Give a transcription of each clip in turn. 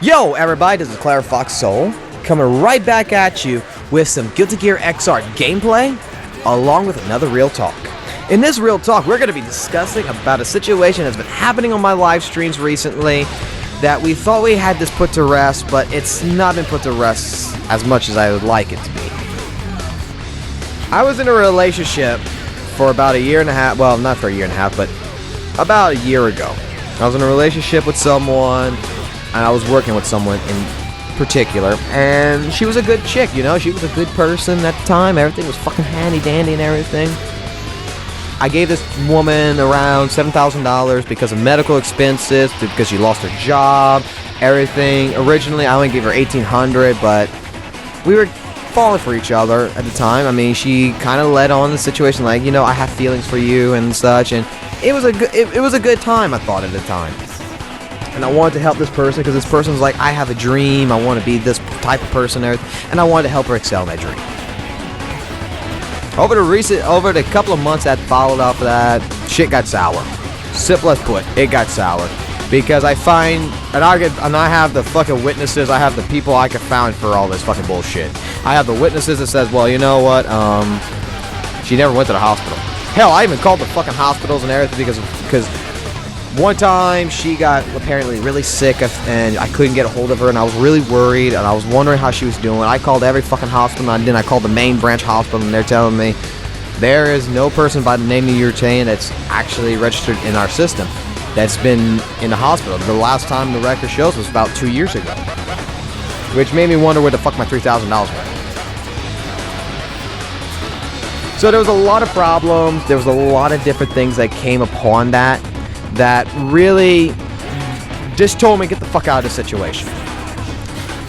Yo, everybody, this is Clara Fox Soul, coming right back at you with some Guilty Gear XR gameplay, along with another Real Talk. In this Real Talk, we're going to be discussing about a situation that's been happening on my live streams recently that we thought we had this put to rest, but it's not been put to rest as much as I would like it to be. I was in a relationship for about a year and a half, well, not for a year and a half, but about a year ago. I was in a relationship with someone, and I was working with someone in particular, and she was a good chick, you know, she was a good person at the time, everything was fucking handy-dandy and everything. I gave this woman around $7,000 because of medical expenses, because she lost her job, everything. Originally, I only gave her $1,800, but we were falling for each other at the time. I mean, she kind of led on the situation like, you know, I have feelings for you and such, and it was a good time, I thought, at the time. And I wanted to help this person because this person's like, I have a dream, I want to be this type of person, and I wanted to help her excel in that dream. Over the couple of months that followed up that, shit got sour. Simple as put, it got sour. Because I find, and I have the fucking witnesses, I have the people I could find for all this fucking bullshit. I have the witnesses that says, well, you know what, she never went to the hospital. Hell, I even called the fucking hospitals and everything because one time she got apparently really sick and I couldn't get a hold of her, and I was really worried and I was wondering how she was doing. I called every fucking hospital, and then I called the main branch hospital, and they're telling me there is no person by the name that you're saying that's actually registered in our system that's been in the hospital. The last time the record shows was about 2 years ago, which made me wonder where the fuck my $3,000 went. So there was a lot of problems, there was a lot of different things that came upon that really just told me get the fuck out of the situation.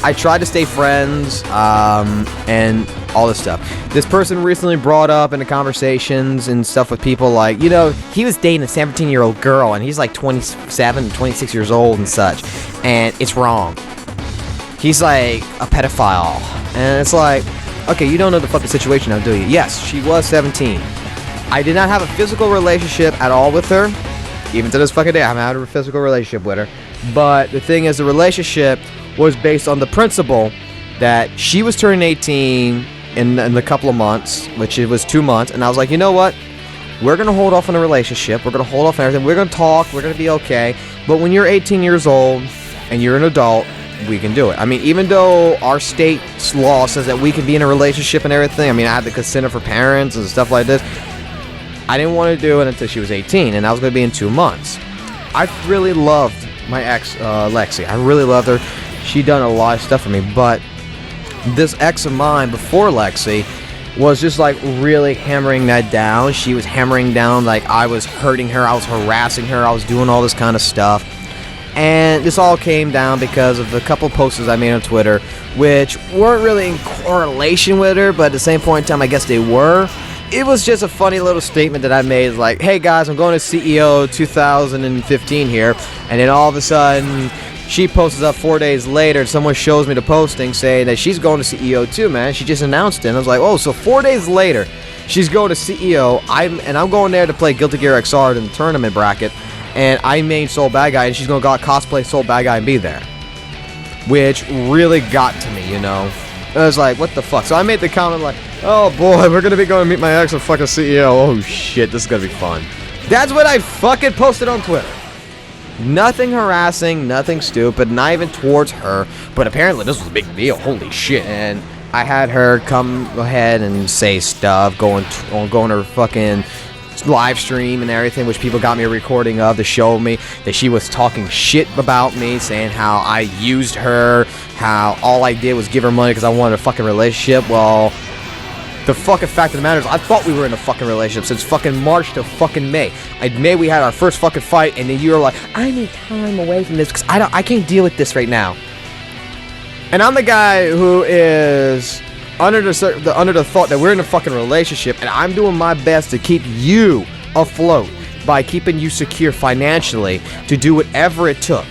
I tried to stay friends and all this stuff. This person recently brought up in the conversations and stuff with people like, you know, he was dating a 17-year-old girl and he's like 27, 26 years old and such, and it's wrong. He's like a pedophile, and it's like, okay, you don't know the fucking situation now, do you? Yes, she was 17. I did not have a physical relationship at all with her. Even to this fucking day, I haven't had a physical relationship with her. But the thing is, the relationship was based on the principle that she was turning 18 in a couple of months, which it was 2 months. And I was like, you know what? We're going to hold off on a relationship. We're going to hold off on everything. We're going to talk. We're going to be okay. But when you're 18 years old and you're an adult, we can do it. I mean, even though our state's law says that we can be in a relationship and everything, I mean, I had to consent of her parents and stuff like this. I didn't want to do it until she was 18, and that was going to be in 2 months. I really loved my ex, Lexi. I really loved her. She done a lot of stuff for me, but this ex of mine before Lexi was just like really hammering that down. She was hammering down like I was hurting her, I was harassing her, I was doing all this kind of stuff. And this all came down because of a couple posters I made on Twitter, which weren't really in correlation with her, but at the same point in time, I guess they were. It was just a funny little statement that I made, like, hey guys, I'm going to CEO 2015 here, and then all of a sudden, she posts up 4 days later, and someone shows me the posting saying that she's going to CEO too, man. She just announced it, and I was like, oh, so 4 days later, she's going to CEO, I'm going there to play Guilty Gear XR in the tournament bracket, and I made Soul Bad Guy, and she's going to cosplay Soul Bad Guy and be there, which really got to me, you know. I was like, what the fuck? So I made the comment like, oh boy, we're gonna be going to meet my ex and fucking CEO. Oh shit, this is gonna be fun. That's what I fucking posted on Twitter. Nothing harassing, nothing stupid, not even towards her, but apparently this was a big deal. Holy shit. And I had her come ahead and say stuff, going her fucking live stream and everything, which people got me a recording of to show me that she was talking shit about me, saying how I used her, how all I did was give her money because I wanted a fucking relationship. Well, the fucking fact of the matter is, I thought we were in a fucking relationship since fucking March to fucking May. In May we had our first fucking fight, and then you were like, I need time away from this because I can't deal with this right now. And I'm the guy who is under the thought that we're in a fucking relationship, and I'm doing my best to keep you afloat by keeping you secure financially to do whatever it took.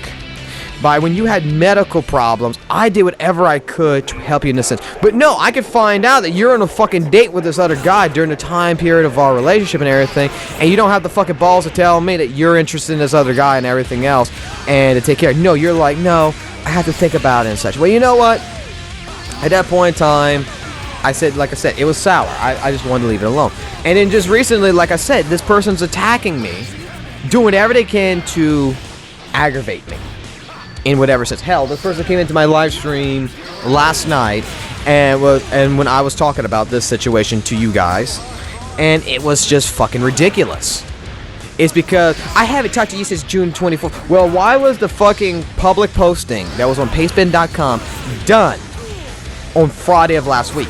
By when you had medical problems, I did whatever I could to help you in this sense. But no, I could find out that you're on a fucking date with this other guy during the time period of our relationship and everything, and you don't have the fucking balls to tell me that you're interested in this other guy and everything else, and to take care of. No, you're like, no, I had to think about it and such. Well, you know what? At that point in time, I said, like I said, it was sour. I just wanted to leave it alone. And then just recently, like I said, this person's attacking me, doing whatever they can to aggravate me in whatever sense. Hell, this person came into my live stream last night and when I was talking about this situation to you guys, and it was just fucking ridiculous. It's because I haven't talked to you since June 24th. Well, why was the fucking public posting that was on pastebin.com done on Friday of last week?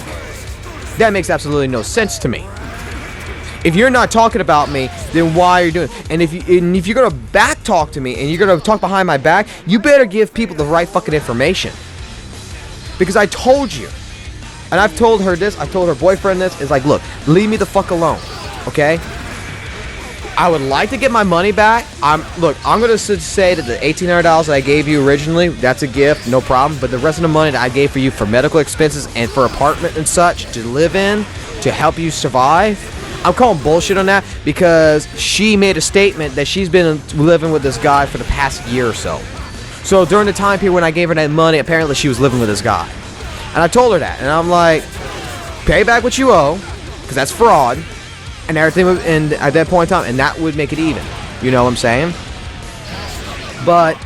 That makes absolutely no sense to me. If you're not talking about me, then why are you doing it? And if you're gonna back talk to me and you're gonna talk behind my back, you better give people the right fucking information. Because I told you, and I've told her this, I've told her boyfriend this, is like, look, leave me the fuck alone, okay? I would like to get my money back. I'm gonna say that the $1,800 that I gave you originally, that's a gift, no problem. But the rest of the money that I gave for you for medical expenses and for apartment and such to live in, to help you survive, I'm calling bullshit on that because she made a statement that she's been living with this guy for the past year or so. So during the time period when I gave her that money, apparently she was living with this guy. And I told her that, and I'm like, pay back what you owe, because that's fraud. And everything would, and at that point in time, and that would make it even. You know what I'm saying? But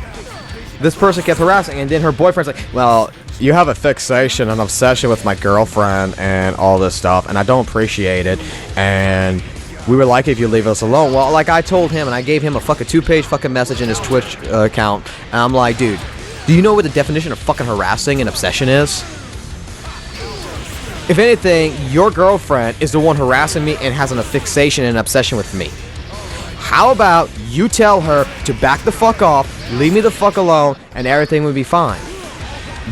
this person kept harassing, and then her boyfriend's like, well, you have a fixation, an obsession with my girlfriend and all this stuff, and I don't appreciate it, and we would like it if you leave us alone. Well, like I told him, and I gave him a fucking 2-page fucking message in his Twitch account, and I'm like, dude, do you know what the definition of fucking harassing and obsession is? If anything, your girlfriend is the one harassing me and has a fixation and obsession with me. How about you tell her to back the fuck off, leave me the fuck alone, and everything would be fine.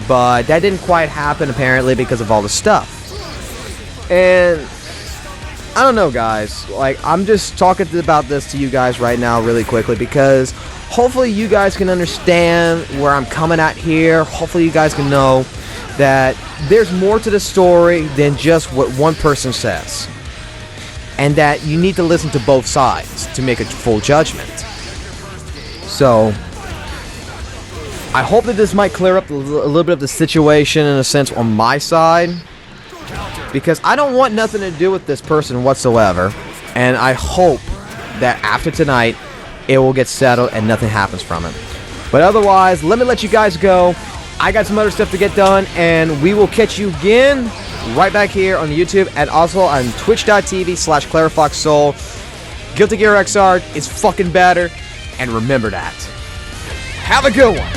But that didn't quite happen, apparently, because of all the stuff. And I don't know, guys. Like, I'm just talking about this to you guys right now really quickly because hopefully you guys can understand where I'm coming at here. Hopefully you guys can know that there's more to the story than just what one person says, and that you need to listen to both sides to make a full judgment. So I hope that this might clear up a little bit of the situation in a sense on my side, because I don't want nothing to do with this person whatsoever, and I hope that after tonight it will get settled and nothing happens from it. But otherwise, let me let you guys go. I got some other stuff to get done, and we will catch you again right back here on YouTube and also on twitch.tv/ClarifOxSoul. Guilty Gear XR is fucking better, and remember that. Have a good one.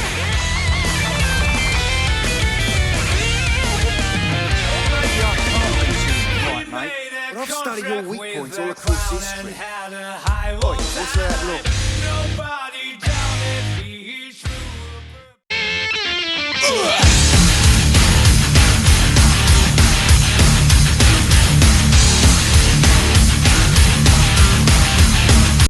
I've studied your weak points all across history. Oh, what's that? Look.